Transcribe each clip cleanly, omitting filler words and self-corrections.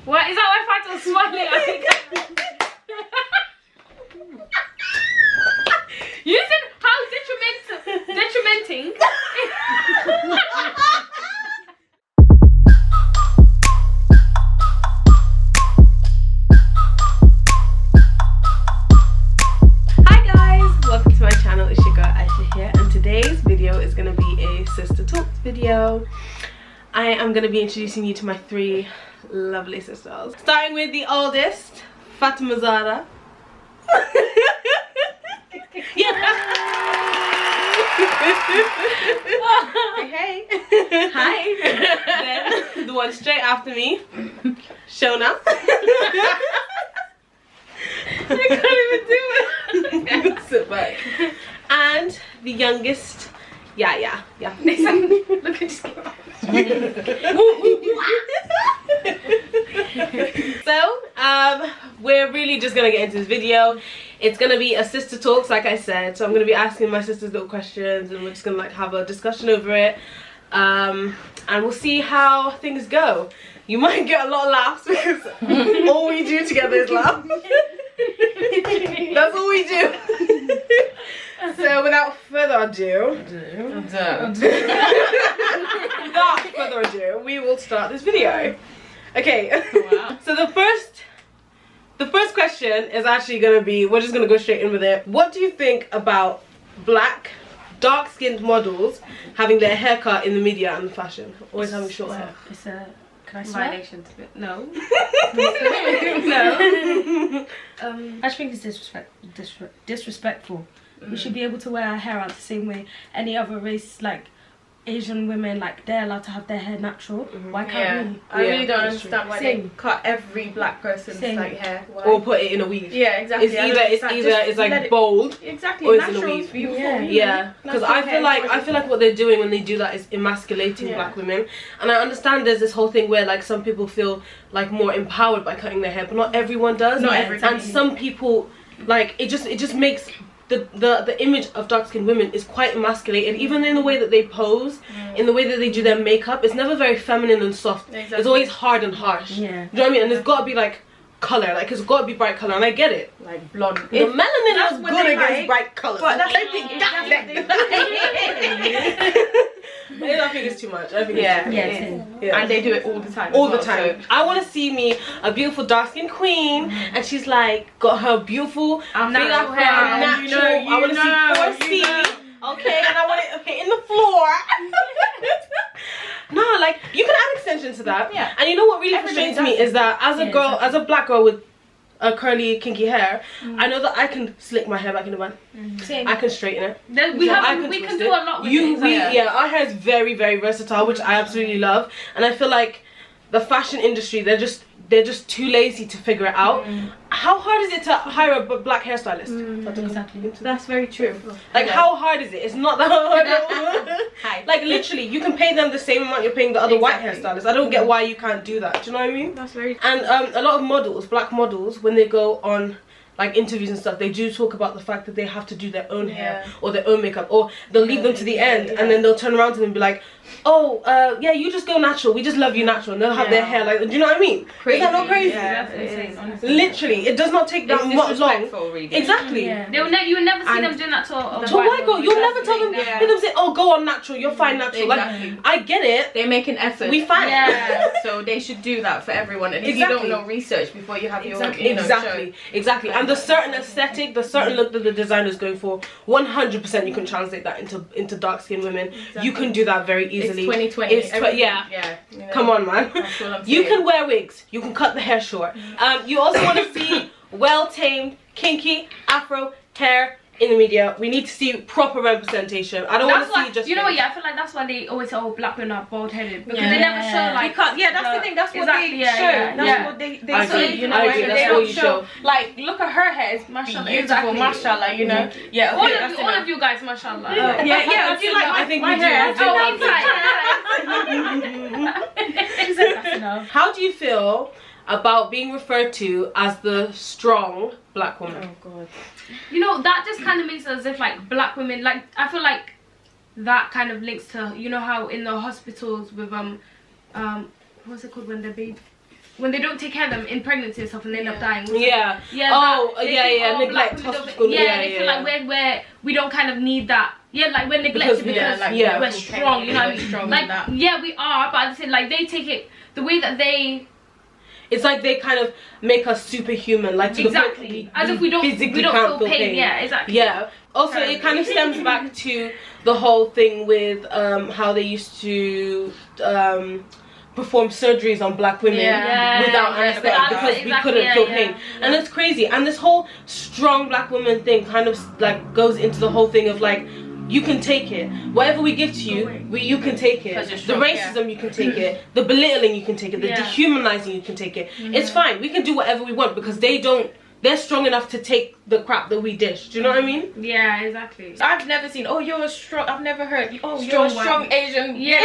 What is that? Why if I was smiling? I think. You said how detrimenting. Hi guys, welcome to my channel. It's your girl Aisha here, and today's video is going to be a sister talk video. I am going to be introducing you to my three lovely sisters, starting with the oldest, Fatima Zara. Hey. Hi. Then the one straight after me, Shona. I can't even do it. Sit back. And the youngest, yeah. Look at this. So, we're really just gonna get into this video. It's gonna be a sister talks, like I said. So I'm gonna be asking my sisters little questions, and we're just gonna like have a discussion over it. And we'll see how things go. You might get a lot of laughs because all we do together is laugh. That's all we do. So without further ado, we will start this video. Okay. Wow. So the first question is actually gonna be, we're just gonna go straight in with it. What do you think about black, dark-skinned models having their hair cut in the media and the fashion? Always having short hair. It's a violation to it. No. No. I just think it's disrespectful. We should be able to wear our hair out the same way any other race, like Asian women, like they're allowed to have their hair natural. Why can't we? I really don't understand why they cut every black person's like hair. Why? Or put it in a weave. Yeah, exactly. It's like bold. Exactly. Or it's in a Natural weave. is beautiful. Yeah. Because I feel like what they're doing when they do that is emasculating black women. And I understand there's this whole thing where like some people feel like more empowered by cutting their hair, but not everyone does. Not everyone. And some people like it just makes the image of dark-skinned women is quite emasculated, even in the way that they pose, in the way that they do their makeup. It's never very feminine and soft. Exactly. It's always hard and harsh. Yeah. You know what I mean? And there's got to be like color, like it's got to be bright color, and I get it. Like blonde. The melanin is good against bright colors. But that's I think I think it's too much. I think yeah. And they do it all the time. All the time. So. I want to see me a beautiful dark-skinned queen, and she's like got her beautiful natural hair. Natural. I want to see 4C. Okay, and I want it in the floor. No, like you can add extensions to that. Yeah. And you know what really frustrates me is that as a girl, as a black girl with a curly kinky hair, I know that I can slick my hair back in the bun. Same. I can straighten it. We can do a lot with it. Yeah, our hair is very, very versatile, which I absolutely love. And I feel like the fashion industry, they're just too lazy to figure it out. How hard is it to hire a black hairstylist? Exactly. That's very true. Like how hard is it? It's not that hard. Like literally, you can pay them the same amount you're paying the other white hairstylists. I don't get why you can't do that. Do you know what I mean? That's very true. And a lot of models, black models, when they go on like interviews and stuff, they do talk about the fact that they have to do their own hair or their own makeup, or they'll leave them to the end and then they'll turn around to them and be like, oh yeah, you just go natural, we just love you natural, and they'll have their hair like, do you know what I mean? Crazy. Is that not crazy? Yeah, it is, honestly. Literally, it does not take that much long. Really. Exactly. Yeah. You will never see them doing that to a white girl. You'll never tell them. Hear them say, "Oh, go on natural. You're fine natural." Exactly. Like, I get it. They make an effort. We fine. Yeah. So they should do that for everyone. And if you don't know, research before you have your show. Exactly. And the certain aesthetic, the certain look that the designer is going for, 100% you can translate that into dark-skinned women. You can do that very easily. It's 2020. Yeah. You know, come on, man. You can wear wigs. You can cut the hair short. You also want to see well-tamed, kinky, afro hair in the media. We need to see proper representation. I don't want to see just. You know what? Yeah, I feel like that's why they always say, "Oh, black women are bald-headed," because they never show like. That's the thing. That's what they show. That's what they say. You know, they don't show. Like, look at her hair. It's mashallah. Beautiful, mashallah. You know. Yeah. All of you guys, mashallah. Yeah. Do you like? I think my we hair? do. How do you feel about being referred to as the strong black woman? Oh God. You know, that just kind of makes it as if like black women, like I feel like that kind of links to, you know how in the hospitals with what's it called when the baby when they don't take care of them in pregnancy and stuff and they end up dying. Yeah. Yeah. Oh, they yeah, think, yeah. oh, Neglect, black women hospital. don't- Yeah, they feel like we don't kind of need that. Yeah, like we're neglected because we're strong. You know what I mean? Strong Like, that. yeah, we are, but at the same, like they take it the way that they. It's like they kind of make us superhuman, like to Exactly. the point As if we don't can't feel pain. Yeah, exactly. Yeah. Also, it kind of stems back to the whole thing with how they used to perform surgeries on black women without anesthetic because we couldn't feel pain. And it's crazy. And this whole strong black woman thing kind of like goes into the whole thing of like, you can take it. Whatever we give to you, you can take it. The racism, you can take it. The belittling, you can take it. The dehumanizing, you can take it. It's fine. We can do whatever we want because they're strong enough to take the crap that we dish. Do you know what I mean? Yeah, exactly. I've never seen, oh, you're a strong, I've never heard, oh, Strong you're a strong Asian. Yeah.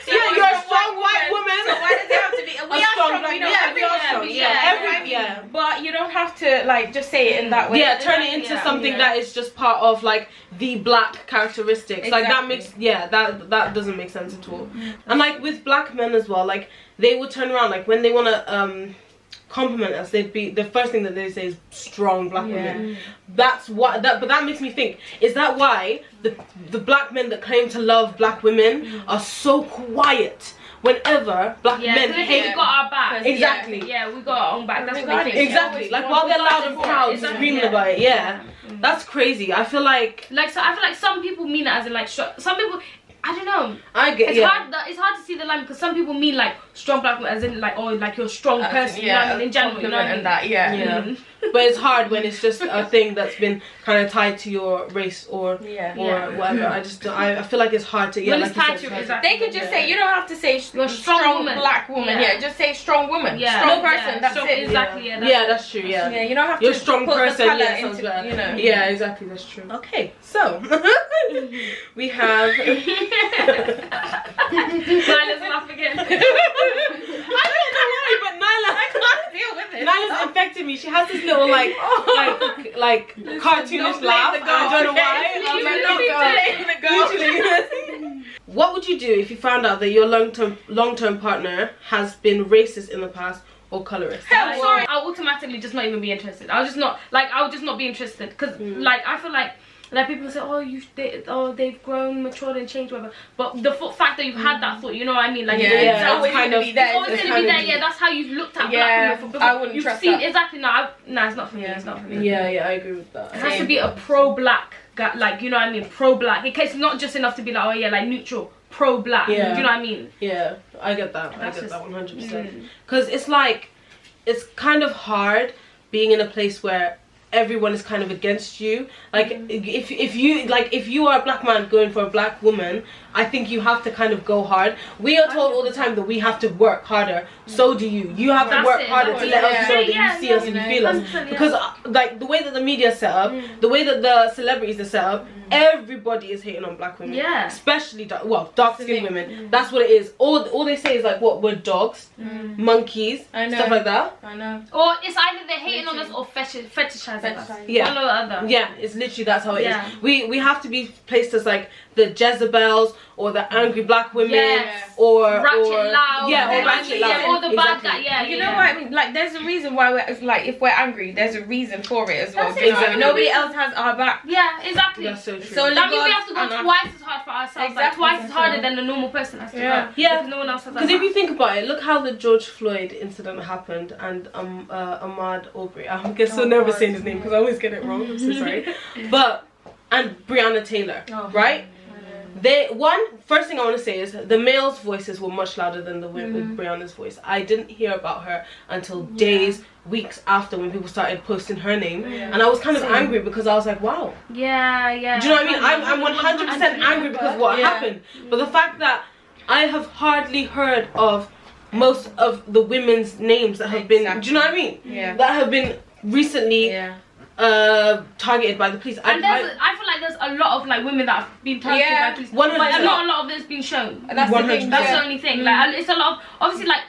You're a strong white woman. So why does it have to be? We are strong, black we know woman. everyone. Yeah. But you don't have to like just say it in that way. Yeah, turn it into something that is just part of like the black characteristics. Like that makes that doesn't make sense at all. And like with black men as well, like they would turn around like when they wanna compliment us, they'd be the first thing that they say is strong black women. That's what but that makes me think, is that why the black men that claim to love black women are so quiet whenever black men hate? We got our back. Exactly. Yeah, we got our own back. That's what they think. Exactly. Like while they're loud and proud screaming about it. Yeah. That's crazy. I feel like I feel like some people mean it as in like some people, I don't know. I get it's hard to see the line because some people mean like strong black woman as in like, oh, like you're a strong person, you know what I mean, in general, you know what I mean? And that, But it's hard when it's just a thing that's been kind of tied to your race or whatever. I feel like it's hard to when like it's tied to exactly. They could just say, you don't have to say you're a strong black woman. Yeah, just say strong woman. Yeah. Strong person. That's it. Exactly. That's true. Yeah. Yeah, you don't have you're to a strong put person. the Yeah, into, you know. Yeah, exactly. That's true. Okay, so we have. Nyla's laughing again. I don't know why, but I can't deal with it. Nyla's infected me. She has this little like cartoonish laugh. I don't know why. What would you do if you found out that your long-term partner has been racist in the past or colorist? Sorry, I'll automatically just not even be interested. I'll just not be interested because like I feel like people say, they've grown, matured and changed, whatever. But the fact that you've had that thought, you know what I mean? Like it's always going to be there. It's always going to be there. Yeah, that's how you've looked at black women. I wouldn't trust that. Exactly. No, it's not for me. It's not for me. Yeah, I agree with that. It has to be a pro-black guy, like, you know what I mean? Pro-black. It's not just enough to be like, like neutral. Pro-black. Yeah. Do you know what I mean? Yeah, I get that. I get that 100%. Because it's like, it's kind of hard being in a place where everyone is kind of against you. Like if you are a black man going for a black woman, I think you have to kind of go hard. We are told all the time that we have to work harder. So do you. You have to work harder to let us know that you see us and you feel us. Because like the way that the media is set up, the way that the celebrities are set up, everybody is hating on black women. Yeah. Especially dark-skinned women. That's what it is. All they say is like, what, we're dogs, monkeys, stuff like that. I know. Or it's either they're hating on us or fetishizing us. Yeah. One or the other. Yeah, it's literally that's how it is. We have to be placed as like the Jezebels or the angry black women or ratchet loud. or ratchet loud. Or the bad guy. You know what I mean? Like there's a reason why we're like, if we're angry, there's a reason for it as well. That's exactly. Nobody else has our back. Yeah, exactly. That's so true. So that means we have to go twice as hard for ourselves. Exactly. Like twice as harder than the normal person has to go. Yeah. Because no one else has. Because if you think about it, look how the George Floyd incident happened and Ahmaud Arbery. I guess so never saying his name because I always get it wrong. I'm so sorry. And Breonna Taylor, right? First thing I want to say is the males' voices were much louder than the Breonna's voice. I didn't hear about her until days, weeks after when people started posting her name, and I was kind of angry because I was like, wow. Yeah. Do you know what I mean? I'm 100% angry because of what happened. But the fact that I have hardly heard of most of the women's names that have been, do you know what I mean? Yeah. That have been recently targeted by the police. And I feel like there's a lot of like women that have been targeted by police, 100%. but not a lot of it's been shown. That's the thing. That's the only thing. Like it's a lot of, obviously, like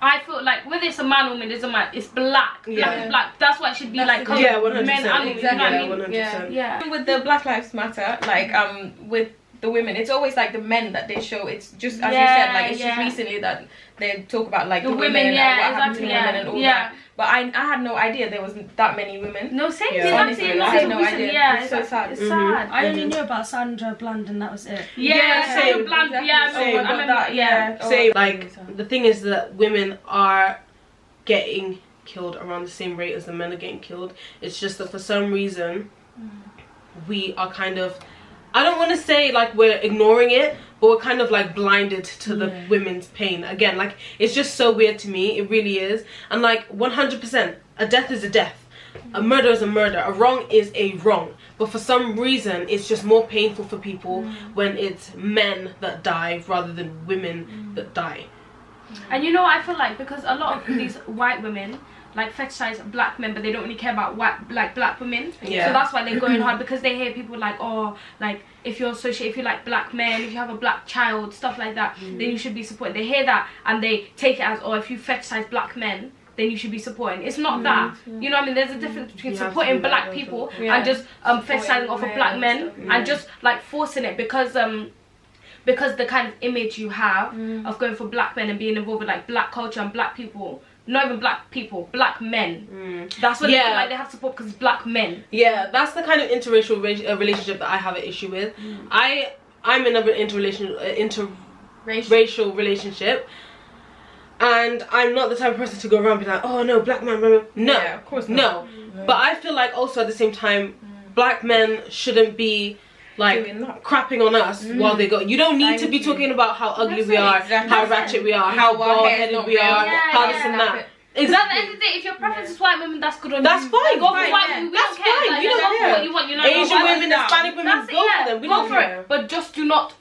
I feel like whether it's a man or woman, it doesn't matter. It's black. Black is black. That's why it should be like covered. 100%. Men and women. Exactly. You know what I mean? 100%. Yeah. With the Black Lives Matter, like with the women. It's always like the men that they show. It's just as you said, like it's just recently that they talk about like the women and what happened to the women and all that. But I had no idea there wasn't that many women. No, same. Honestly, I had no idea. Yeah, it's so sad. It's sad. I only knew about Sandra Bland and that was it. Sandra Bland. Exactly. Yeah, I remember that. Yeah. Same. Like the thing is that women are getting killed around the same rate as the men are getting killed. It's just that for some reason we are kind of, I don't want to say like we're ignoring it, but we're kind of like blinded to the women's pain. Again, like it's just so weird to me. It really is. And like 100%, a death is a death. A murder is a murder. A wrong is a wrong. But for some reason, it's just more painful for people when it's men that die rather than women that die. And you know, I feel like because a lot of these white women like fetishize black men, but they don't really care about black women. Yeah. So that's why they're going hard, because they hear people like, oh, like if you like black men, if you have a black child, stuff like that, then you should be supported. They hear that and they take it as, oh, if you fetishize black men, then you should be supporting. It's not that. You know what I mean? There's a difference between supporting black people and just fetishizing off of black men and just like forcing it because the kind of image you have of going for black men and being involved with like black culture and black people. Not even black people, black men. That's what they feel like they have support, because black men. Yeah, that's the kind of interracial relationship that I have an issue with. I'm in an interracial relationship, and I'm not the type of person to go around and be like, oh no, black man, blah, blah. No, yeah, of course not. No. But I feel like also at the same time, black men shouldn't be like crapping on us while they go. You don't need to be talking about how ugly we are, how ratchet we are, how bald-headed we are, how this and that. Exactly. At the end of the day, if your preference is white women, that's good on you. That's fine. Go for white women. We don't care. Like, you don't go for what you want. You know, Asian women, Hispanic women, go for them. We go for it. But just don't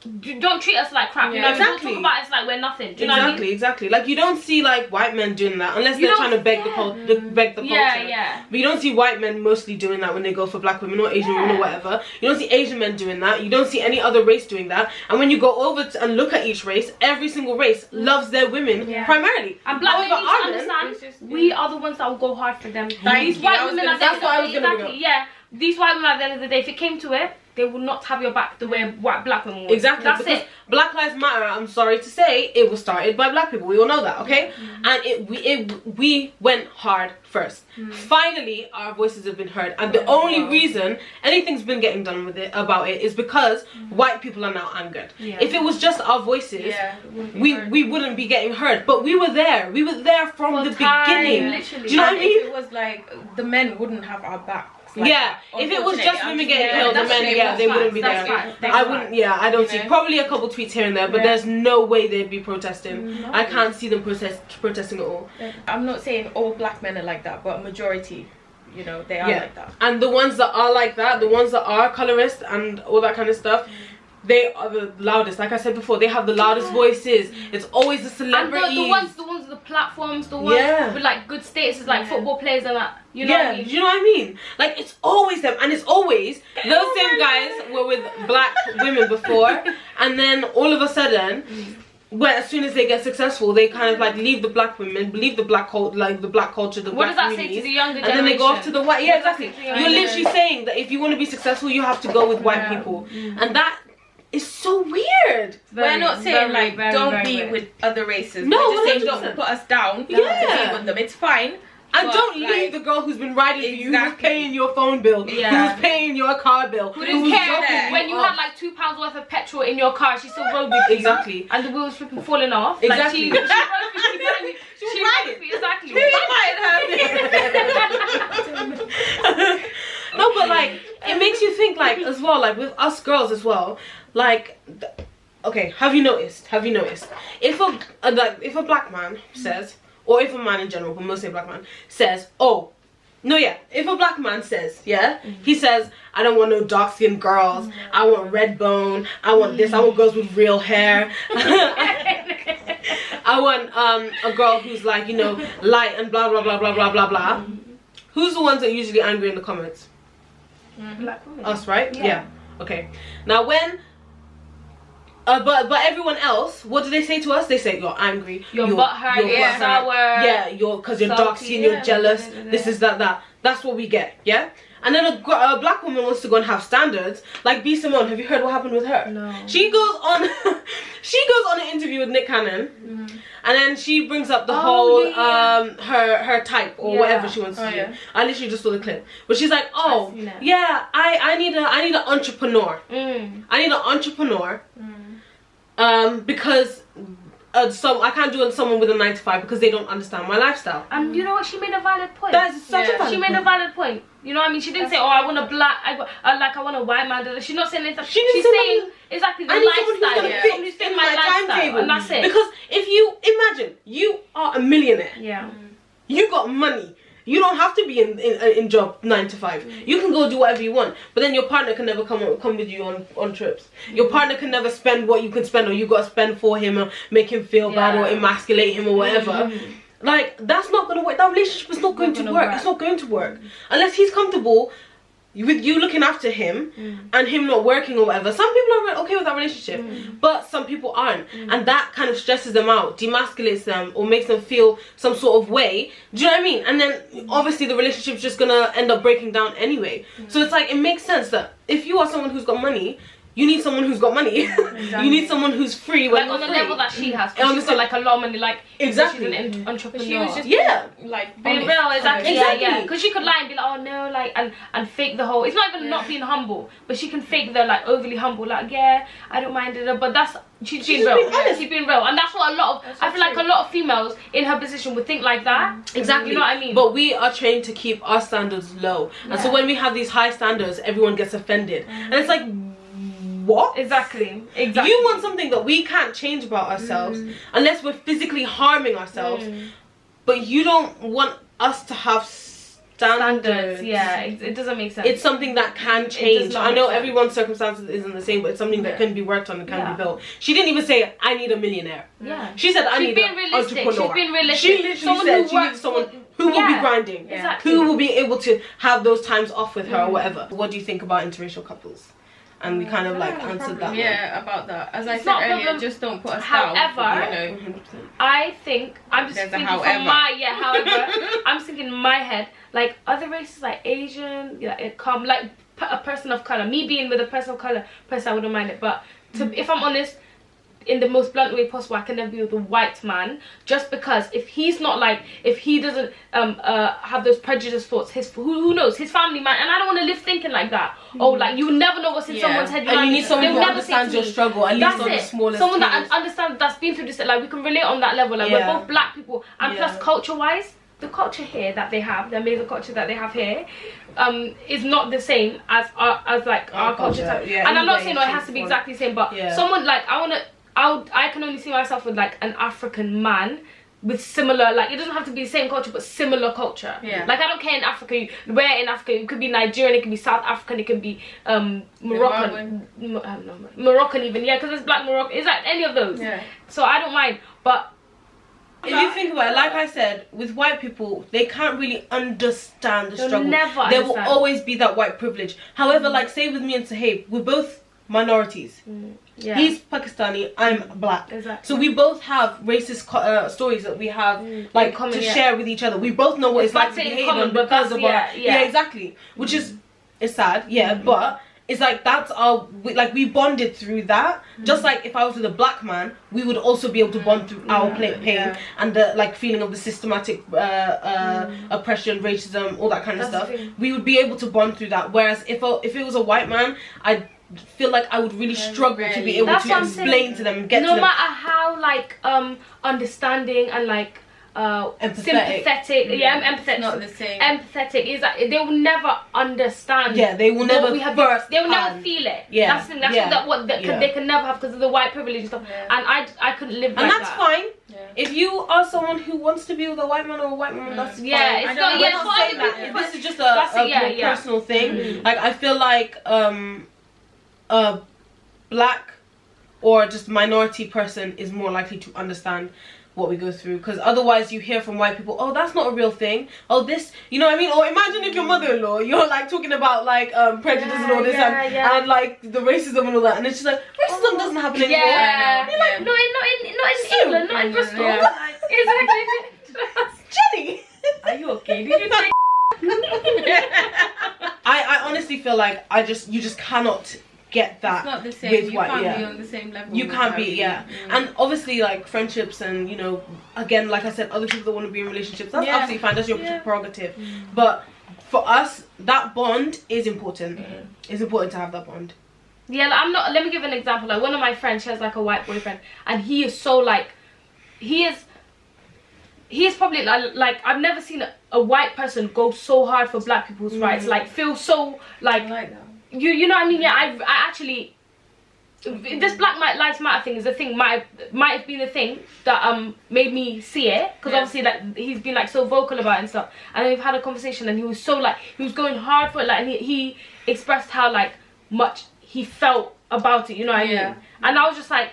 treat us like crap. You know, don't talk about us like we're nothing. Do you know what I mean? Exactly. Like you don't see like white men doing that unless they're trying to beg the culture. Yeah. But you don't see white men mostly doing that when they go for black women or Asian women or whatever. You don't see Asian men doing that. You don't see any other race doing that. And when you go over and look at each race, every single race loves their women primarily. And black women need to understand, we are the ones that will go hard for them. These white women at the end of the day, these white women at the end of the day, if it came to it, they will not have your back the way black women will. Exactly. That's because it. Black Lives Matter, I'm sorry to say, it was started by black people. We all know that, okay? And we went hard first. Finally, our voices have been heard, and the only reason anything's been getting done with it about it is because white people are now angered. If it was just our voices, we wouldn't be getting heard. But we were there. We were there from the beginning. Literally. Do you know what I mean? If it was like the men wouldn't have our back. Like if it was just women getting killed, the men, they wouldn't be there. I wouldn't, I don't see. Probably a couple tweets here and there, but there's no way they'd be protesting. I can't see them protesting at all. I'm not saying all black men are like that, but majority, you know, they are like that. And the ones that are like that, the ones that are colorist and all that kind of stuff, they are the loudest. Like I said before, they have the loudest voices. It's always the celebrities. And the ones with the platforms, the ones with like good statuses, like football players and that. You know what I mean? You know what I mean? Like it's always them, and it's always those same guys were with black women before, and then all of a sudden, as soon as they get successful, they kind of like leave the black women, leave the black culture, What does that say to the younger generation? And then they go off to the white. Yeah, exactly. You're literally saying that if you want to be successful, you have to go with white people, and that. It's so weird. We're not saying like don't be with other races. No, we're just saying don't put us down. To be with them. It's fine. And don't leave the girl who's been riding for you, who's paying your phone bill, who's paying your car bill, who's caring when you had like £2 worth of petrol in your car, she still rode with you. Exactly. And the wheels flipping falling off. Exactly. Like she was riding. Exactly. No, but like it makes you think like as well, like with us girls as well, like okay, have you noticed if a black man says, or if a man in general, but mostly a black man says, if a black man says, he says, I don't want no dark skinned girls, I want red bone, I want this, I want girls with real hair. I want a girl who's like, you know, light and blah blah blah blah blah blah blah. Who's the ones that are usually angry in the comments? Black women. Us, right? Yeah. Okay. Now when but everyone else, what do they say to us? They say you're angry, you're butthurt, you're sour. Yeah, because you're dark skinned, you're jealous. This is that. That's what we get. Yeah. and then a black woman wants to go and have standards, like B. Simone. Have you heard what happened with her? No. She goes on an interview with Nick Cannon, and then she brings up the whole her type or whatever she wants to do. I literally just saw the clip, but she's like, oh yeah, I need an entrepreneur. I need an entrepreneur, because. So I can't do it with someone with a 9 to 5 because they don't understand my lifestyle. And you know what? She made a valid point. That's such a valid She made a valid point. You know what I mean? She didn't say, "Oh, I want a black, I want a white man." She's not saying anything. She's saying exactly the lifestyle. Someone who's gonna fit my timetable. And that's it. Because if you imagine you are a millionaire, you got money. You don't have to be in job 9 to 5. You can go do whatever you want, but then your partner can never come with you on trips. Your partner can never spend what you can spend, or you got to spend for him, or make him feel bad, or emasculate him, or whatever. Like, that's not gonna work. That relationship is not going to work. It's not going to work unless he's comfortable with you looking after him and him not working or whatever. Some people are okay with that relationship, but some people aren't, and that kind of stresses them out, demasculates them, or makes them feel some sort of way. Do you know what I mean? And then obviously the relationship's just gonna end up breaking down anyway. So it's like, it makes sense that if you are someone who's got money, you need someone who's got money. You need someone who's free when like on the level that she has. And she's got like a lot of money. Like exactly. She's an entrepreneur. She was just like being real. Exactly. Yeah. Because she could lie and be like, oh no, like and fake the whole. It's not even not being humble, but she can fake the like overly humble. Like I don't mind it, but that's she's being real. She's being real, and that's what a lot of I feel like a lot of females in her position would think like that. Exactly. You know what I mean? But we are trained to keep our standards low, and so when we have these high standards, everyone gets offended, and it's like. What? Exactly. You want something that we can't change about ourselves unless we're physically harming ourselves, but you don't want us to have standards. Yeah, it doesn't make sense. It's something that can change. I know everyone's circumstances isn't the same, but it's something that can be worked on and can be built. She didn't even say, I need a millionaire. She said, I need an entrepreneur. She's being realistic. She literally said she needs someone who will be grinding, who will be able to have those times off with her or whatever. What do you think about interracial couples? And we kind of like answered that. Yeah, about that. As I said earlier, just don't put us down. However, I think I'm just thinking from my however, I'm thinking in my head, like other races like Asian, like a person of color. Me being with a person of color, I wouldn't mind it. But if I'm honest, in the most blunt way possible, I can never be with a white man, just because if he's not like, if he doesn't have those prejudice thoughts, who knows, his family man, and I don't want to live thinking like that. Oh, like you never know what's in someone's head. And you need someone who understands your struggle, at least on the smallest. Someone that understands, that's been through this, like we can relate on that level. Like we're both black people, and plus culture-wise, the culture here that they have, the amazing culture that they have here, is not the same as our culture. And I'm not saying it has to be exactly the same, but someone like I can only see myself with like an African man with similar, like it doesn't have to be the same culture but similar culture. Like I don't care in Africa, where in Africa, it could be Nigerian, it could be South African, it could be Moroccan, Moroccan even, because it's black Moroccan, it's like any of those. So I don't mind, but if you think about it, like I said, with white people, they can't really understand the struggle. There will always be that white privilege. However, like say with me and Sahib, we're both minorities. He's Pakistani, I'm black. So we both have racist stories that we have like to share with each other. We both know what it's like to be hated because of our exactly. Which is it's sad, but it's like that's our we bonded through that. Just like if I was with a black man, we would also be able to bond through our pain and the like feeling of the systematic oppression, racism, all that kind of stuff. We would be able to bond through that. Whereas if it was a white man, I feel like I would really struggle to be able to explain to them and get to them. No matter how like understanding and like sympathetic, empathetic. Not the same. Empathetic is that they will never understand. They will never. They will never feel it. That's the thing. That's they can never have because of the white privilege and stuff. And I couldn't live. And that's fine. If you are someone who wants to be with a white man or a white woman, that's fine. It's not. This is just a more personal thing. Like I feel like a black or just minority person is more likely to understand what we go through, because otherwise you hear from white people, oh that's not a real thing, oh this, you know what I mean? Or imagine if your mother-in-law, you're like talking about like prejudice and all this and like the racism and all that, and it's just like racism doesn't happen anymore. You're like, not in England, not in Bristol. Exactly. Jenny, are you okay? Did you take honestly feel like you just cannot get that. It's not the same. With you white, can't yeah. be on the same level. You can't be, yeah. And obviously, like, friendships and, you know, again, like I said, other people that want to be in relationships, that's absolutely fine. That's your prerogative. But for us, that bond is important. It's important to have that bond. Yeah, like, I'm not. Let me give an example. Like, one of my friends, she has like a white boyfriend, and he is so like, he is probably like I've never seen a white person go so hard for black people's rights. Like, feel so like, I like that. You know what I mean? Yeah, I actually, this Black Lives Matter thing is a thing. Might have been a thing that made me see it, because obviously like he's been like so vocal about it and stuff. And then we've had a conversation, and he was so like, he was going hard for it. Like, and he expressed how like much he felt about it, you know what I mean? And I was just like,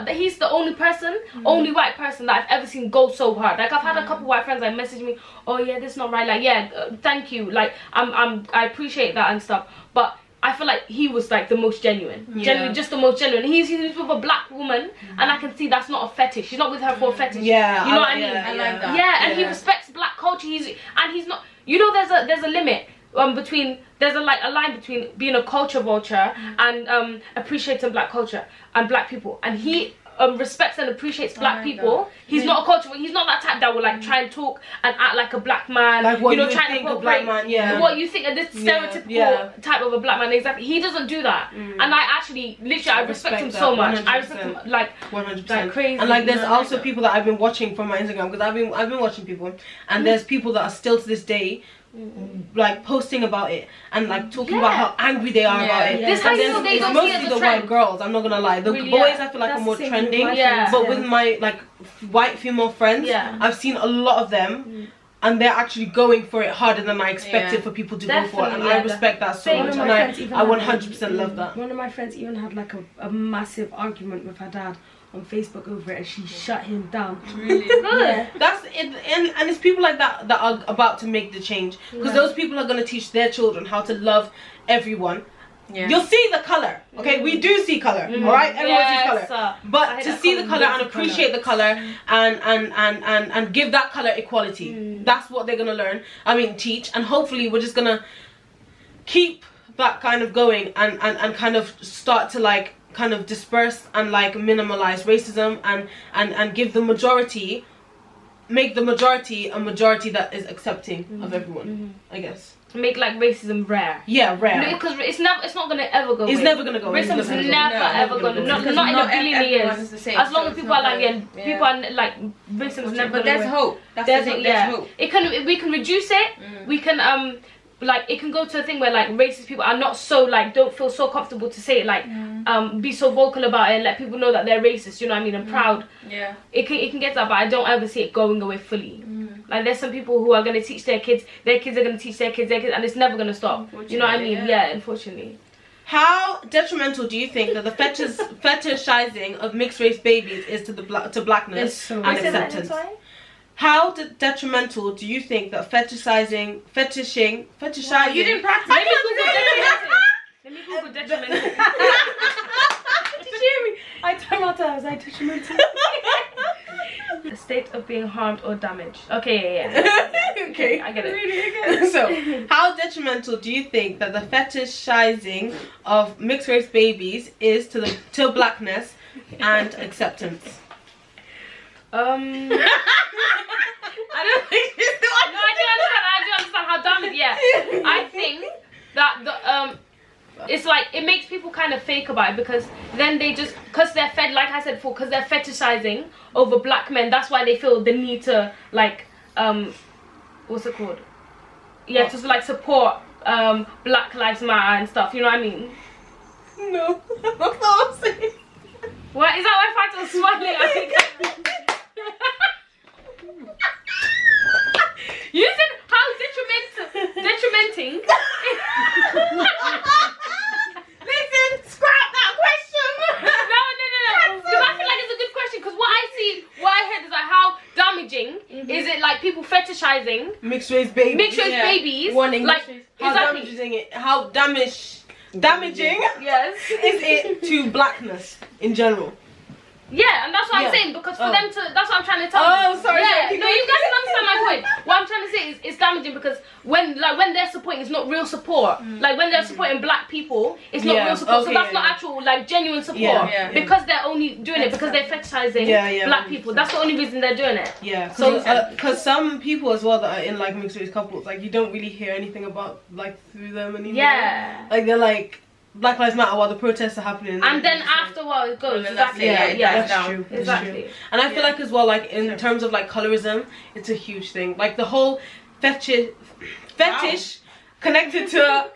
he's the only person, only white person that I've ever seen go so hard. Like, I've had a couple white friends like message me, oh yeah, this is not right, like, yeah, thank you, like, I appreciate that and stuff. But I feel like he was like the most genuine, just the most genuine. He's with a black woman, and I can see that's not a fetish. He's not with her for a fetish. Yeah, you know what I mean? I like that. Yeah, and he respects black culture. He's not. You know, there's a limit between. There's a line between being a culture vulture and appreciating black culture and black people. And he respects and appreciates black people. He's not a culture. He's not that type that will like try and talk and act like a black man. Like what you know, you trying think to a black man. what you think of this stereotypical type of a black man. Exactly. He doesn't do that. And I actually, literally, I respect him so much. 100%. I respect him like 100%. like crazy. And like, there's also people that I've been watching from my Instagram, because I've been watching people, and there's people that are still to this day like posting about it and like talking about how angry they are about it. This it's mostly the white girls, I'm not gonna lie. The boys I feel like are more trending, but with my like white female friends, I've seen a lot of them and they're actually going for it harder than I expected for people to go for it, and I respect that so much, and I 100% love that. One of my friends even had like a massive argument with her dad on Facebook over it, and she shut him down. Really? Yeah. That's it, and it's people like that that are about to make the change, because those people are going to teach their children how to love everyone. You'll see the color, okay? We do see color, all right? Everyone sees color, but to see the color and appreciate the color and give that color equality, that's what they're gonna learn. I mean, teach, and hopefully we're just gonna keep that kind of going and kind of start to like kind of disperse and like minimalize racism and give the majority, make the majority a majority that is accepting of everyone, I guess. Make like racism rare. Yeah, rare. Because it's not gonna ever go away. It's never gonna go away. Racism is never ever gonna not in a billion years. As long as people are like people are like racism is never. But there's hope. That's the thing. There's hope. We can reduce it. We can like it can go to a thing where like racist people are not so like don't feel so comfortable to say it, like be so vocal about it and let people know that they're racist, you know what I mean, and proud. It can get that, but I don't ever see it going away fully. Like, there's some people who are going to teach their kids are going to teach their kids, and it's never going to stop, you know what I mean? Unfortunately. How detrimental do you think that the fetishizing of mixed race babies is to blackness and acceptance? How detrimental do you think that fetishizing? You didn't practice. Let me Google detrimental. Did you hear me? I turned my toes. I detrimental. The state of being harmed or damaged. Okay, okay, I get it. Really, so, how detrimental do you think that the fetishizing of mixed race babies is to blackness and acceptance? I don't think she's the one. No, I do understand how dumb it is. Yeah. I think that the it's like it makes people kind of fake about it, because then they just, because they're fed, like I said before, because they're fetishizing over black men, that's why they feel the need to like what's it called? Yeah, to like support Black Lives Matter and stuff, you know what I mean? No, that's not what I'm saying. What is that? Why Fatal was smiling? I think you said how detrimenting. Listen, scrap that question. No. Because I feel like it's a good question. Because what I heard is like how damaging is it, like people fetishizing mixed race babies? Mixed race babies. Like how damaging yes is it to blackness in general? Yeah, and that's what I'm saying, because for them to, that's what I'm trying to tell you. Oh, sorry. Yeah, sorry. no, you guys can understand my point. What I'm trying to say is it's damaging, because when they're supporting, it's not real support. Like when they're supporting black people, it's not real support. So that's not actual, like, genuine support. Because they're only doing it because they're fetishizing black people. That's the only reason they're doing it. Yeah. So because some people as well that are in like mixed race couples, like you don't really hear anything about like through them anymore. Yeah. Like they're like, Black Lives Matter while the protests are happening. And then after a while it goes. Exactly. That's true. Exactly. True. And I feel like as well, like in terms of like colorism, it's a huge thing. Like the whole fetish connected to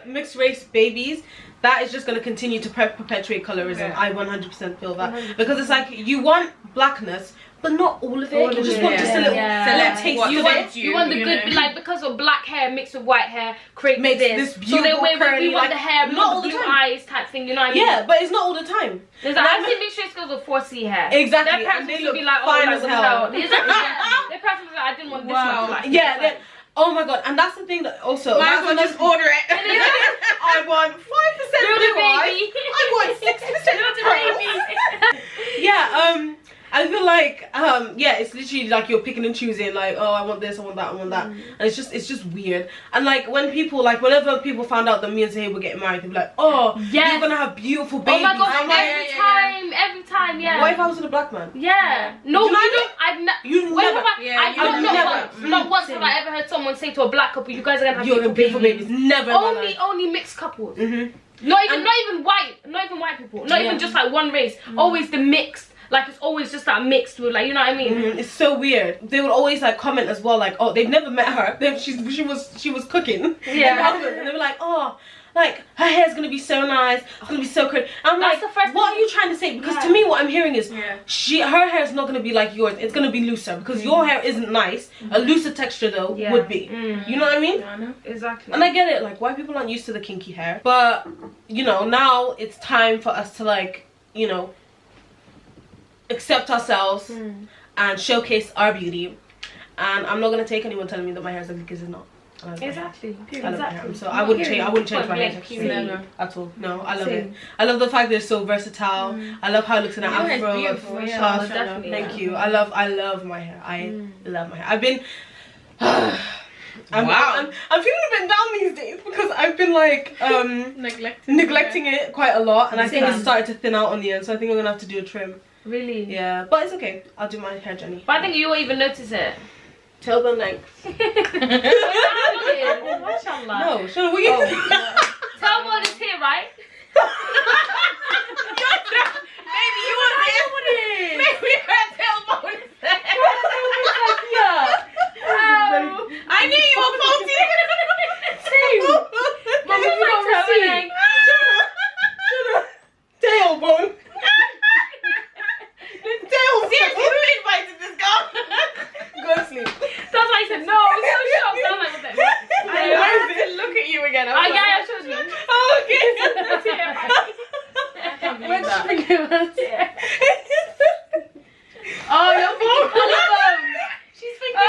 mixed race babies, that is just going to continue to perpetuate colorism. I 100% feel that. Because it's like, you want blackness, but not all of it. You just want just a little taste of it. You want the good, like, because of black hair mixed with white hair creates this beautiful curly, we want the hair, not the blue eyes type thing, you know what I mean? Yeah, but it's not all the time. I've seen mixed race girls with 4C hair. Exactly. Their parents they look be like, fine as hell. Their parents look like, I didn't want this one. Like, yeah. Oh my god, and that's the thing that also... Might as well just order it. I want 5% blue eyes. I want 6% baby. Yeah, I feel like, yeah, it's literally like you're picking and choosing, like, oh, I want this, I want that, I want that. And it's just weird. And like, when people, like, whenever people found out that me and Zahid were getting married, they'd be like, oh, you're gonna have beautiful babies. Oh my god, every time, yeah. What if I was with a black man? Yeah. No, not once have I ever heard someone say to a black couple, you guys are gonna have beautiful babies. Never. Only mixed couples. Not even white people. Not even just like one race. Always the mixed. Like it's always just that mixed with, like, you know what I mean? It's so weird. They would always like comment as well, like, oh, they've never met her. She was cooking. Yeah. And they were like, oh, like her hair's gonna be so nice. It's gonna be so pretty. I'm like, what are you trying to say? Because to me, what I'm hearing is her hair is not gonna be like yours. It's gonna be looser because your hair isn't nice. A looser texture though would be. You know what I mean? Yeah, I know. Exactly. And I get it. Like white people aren't used to the kinky hair, but you know now it's time for us to like, you know, accept ourselves and showcase our beauty. And I'm not gonna take anyone telling me that my hair is ugly because it's not. Exactly. So I wouldn't change my hair texture at all. No, I love it. I love the fact that it's so versatile. I love how it looks in an afro. Definitely. Thank you. I love my hair. I love my hair. I've been I'm feeling a bit down these days because I've been like neglecting it quite a lot, and I think it's started to thin out on the end, so I think I'm gonna have to do a trim. Really? Yeah, but it's okay. I'll do my hair journey. But I think you won't even notice it. Till the length. Mashallah. No, so what you Tailbone is here, right? Maybe you were there. Maybe her tailbone is there. I knew you were faulty. Mommy, you got receipt. Tailbone. Seriously, who invited this girl? Go to sleep. That's why I said no. I was so shocked. I was like, what the heck? I had to look at you again. I showed you. Oh, okay. When did you think it was here? Oh, you're thinking collarbone. She's thinking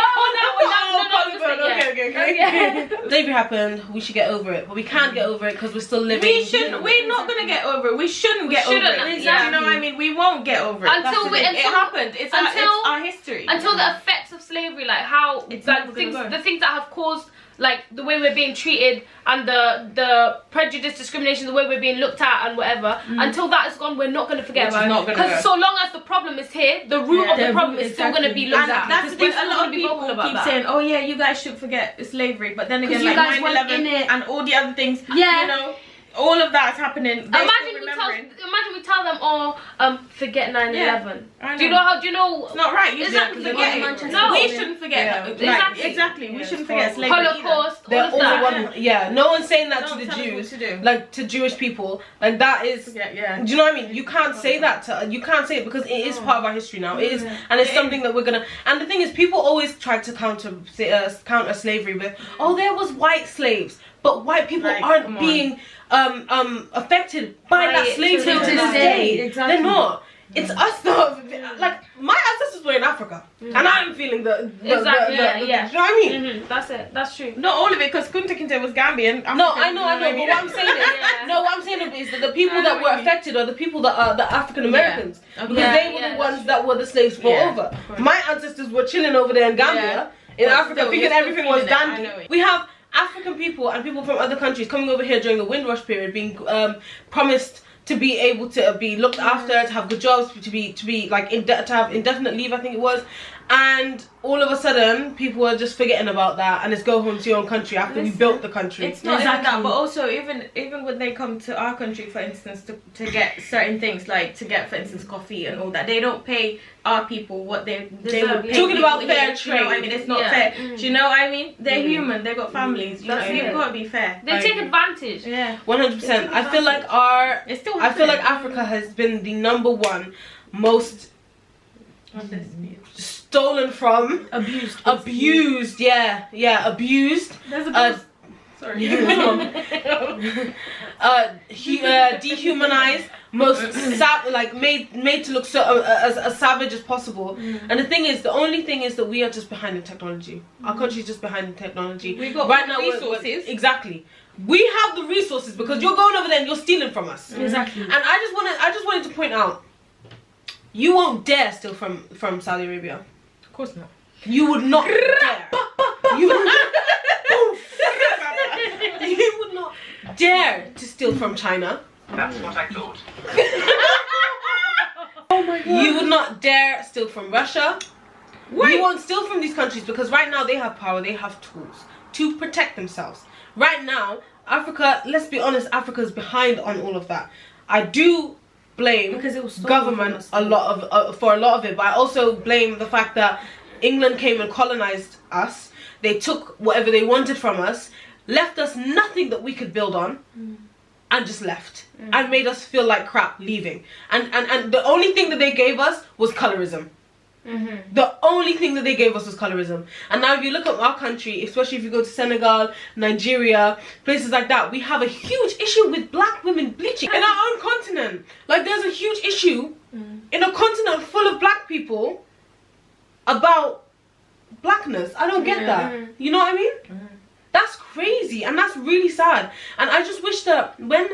Okay. Slavery happened. We should get over it, but we can't get over it because we're still living. We shouldn't. We're not gonna get over it. We shouldn't get over it. Exactly. You know what I mean? We won't get over it. It happened. It's our history. Until the effects of slavery, like how the things that have caused, like the way we're being treated and the prejudice, discrimination, the way we're being looked at and whatever, until that is gone, we're not going to forget about it. Because so long as the problem is here, the root of the problem is still going to be looked at. That's the thing. A lot of people keep saying, oh yeah, you guys should forget slavery, but then again, like 9/11 and all the other things, you know, all of that's happening. Imagine we tell them, oh, forget 9/11. Do you know? It's not right. You shouldn't forget it. No, we shouldn't forget that. Exactly. We shouldn't forget slavery. Holocaust. They're all one. Yeah, no one's saying that to the Jews, like to Jewish people. Like that is. Do you know what I mean? You can't say that to. You can't say it because it is part of our history now. It is, and it's something that we're gonna. And the thing is, people always try to counter slavery with, oh, there was white slaves, but white people aren't being affected by that slavery to this day. Exactly. They're not. It's us though. Like my ancestors were in Africa, and I'm feeling the exactly. Do you know what I mean? That's it. That's true. Not all of it, because Kunta Kinte was Gambian. No, I know. But what I'm saying is, what I'm saying is that the people that were affected are the people that are the African Americans, because they were the ones that were the slaves brought over. My ancestors were chilling over there in Gambia, in Africa, thinking everything was dandy. We have African people and people from other countries coming over here during the Windrush period, being promised to be able to be looked after, to have good jobs, to be like to have indefinite leave, I think it was, and all of a sudden people are just forgetting about that, and it's go home to your own country after we built the country. It's not even that, but also even when they come to our country, for instance, to get certain things, like to get, for instance, coffee and all that, they don't pay our people what they would pay. Talking about fair trade, you know what I mean? It's not fair. Do you know what I mean? They're human. They've got families. You know, you've got to be fair. They take advantage. Yeah, 100%. I feel like Africa has been the #1 most stolen from, abused. Abused. There's a sorry. Dehumanized, most made to look so as savage as possible. And the thing is, the only thing is that we are just behind in technology. Our country is just behind in technology. We got right now resources. Exactly. We have the resources because you're going over there and you're stealing from us. Exactly. And I just wanted to point out, you won't dare steal from Saudi Arabia. Of course not. You would not dare. You would not dare to steal from China. That's what I thought. Oh my god. You would not dare steal from Russia. You won't steal from these countries because right now they have power, they have tools to protect themselves. Right now, Africa, let's be honest, Africa's behind on all of that. I do blame government for a lot of it, but I also blame the fact that England came and colonized us. They took whatever they wanted from us, left us nothing that we could build on, and just left and made us feel like crap leaving. And the only thing that they gave us was colorism. The only thing that they gave us was colorism. And now if you look at our country, especially if you go to Senegal, Nigeria, places like that, we have a huge issue with black women bleaching in our own continent. Like there's a huge issue in a continent full of black people about blackness. I don't get that. You know what I mean? That's crazy, and that's really sad. And I just wish that when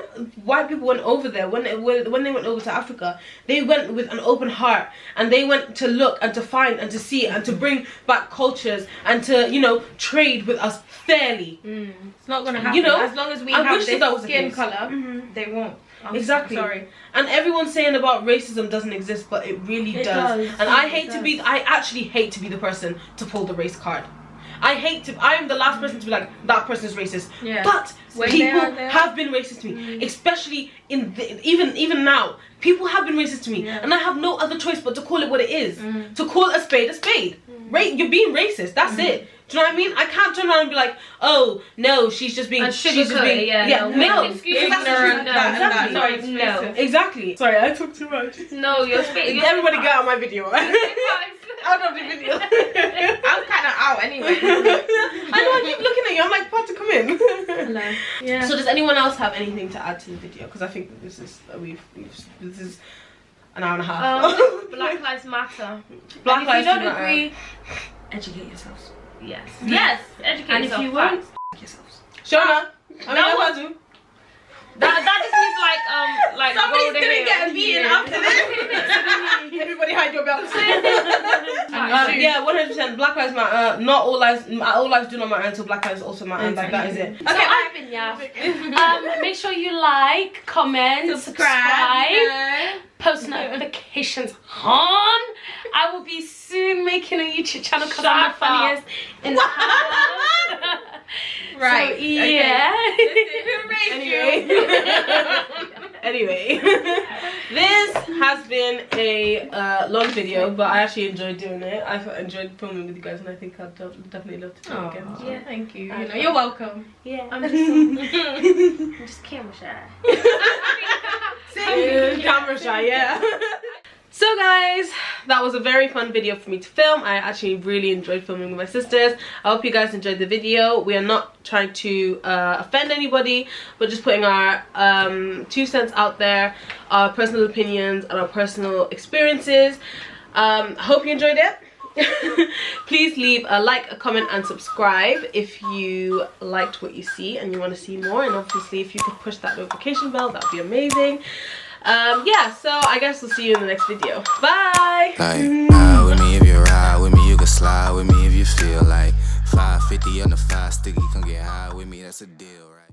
white people went over there, when they went over to Africa, they went with an open heart, and they went to look and to find and to see and to bring back cultures and to, you know, trade with us fairly. It's not gonna happen. You know, as long as we have this skin color, they won't. Exactly. Sorry. And everyone's saying about racism doesn't exist, but it really does. And I actually hate to be the person to pull the race card. I am the last person to be like, that person is racist. Yeah. But when people have been racist to me, especially even now. People have been racist to me, and I have no other choice but to call it what it is. To call a spade a spade. You're being racist. That's it. Do you know what I mean? I can't turn around and be like, oh no, she's just being, no. Exactly. Sorry, I talk too much. No, you're speaking. Everybody get out of my video. Out of the video. I'm kind of out anyway. I know, I keep looking at you. I'm like, about to come in. Hello. Yeah. So does anyone else have anything to add to the video? Because I think this is this is an hour and a half. Black Lives Matter. Black Lives Matter. If you don't agree, educate yourselves. Yes. Yes. Educate and yourself. And if you won't, yourselves. Shona. I mean, that just means like somebody's gonna get beaten after this. Everybody hide your belts. Yeah, 100%. Black Lives Matter. Not all lives do not matter until Black Lives also matter. Like that is it. Okay, make sure you like, comment, subscribe, post notifications on. I will be soon making a YouTube channel because I'm the funniest in the house. Right. So, yeah. Anyway, this has been a long video, but I actually enjoyed doing it. I enjoyed filming with you guys, and I think I'd definitely love to do it again. Yeah, thank you. You're welcome. Yeah, I'm just camera shy. Camera shy, yeah. So guys, that was a very fun video for me to film. I actually really enjoyed filming with my sisters. I hope you guys enjoyed the video. We are not trying to offend anybody. We're just putting our 2 cents out there, our personal opinions and our personal experiences. I hope you enjoyed it. Please leave a like, a comment and subscribe if you liked what you see and you want to see more. And obviously if you could push that notification bell, that would be amazing. Yeah, so I guess we'll see you in the next video. Bye. Like, ride with me if you ride with me, you can slide with me if you feel like 550 on the 5 sticky, come get high with me, that's a deal, right?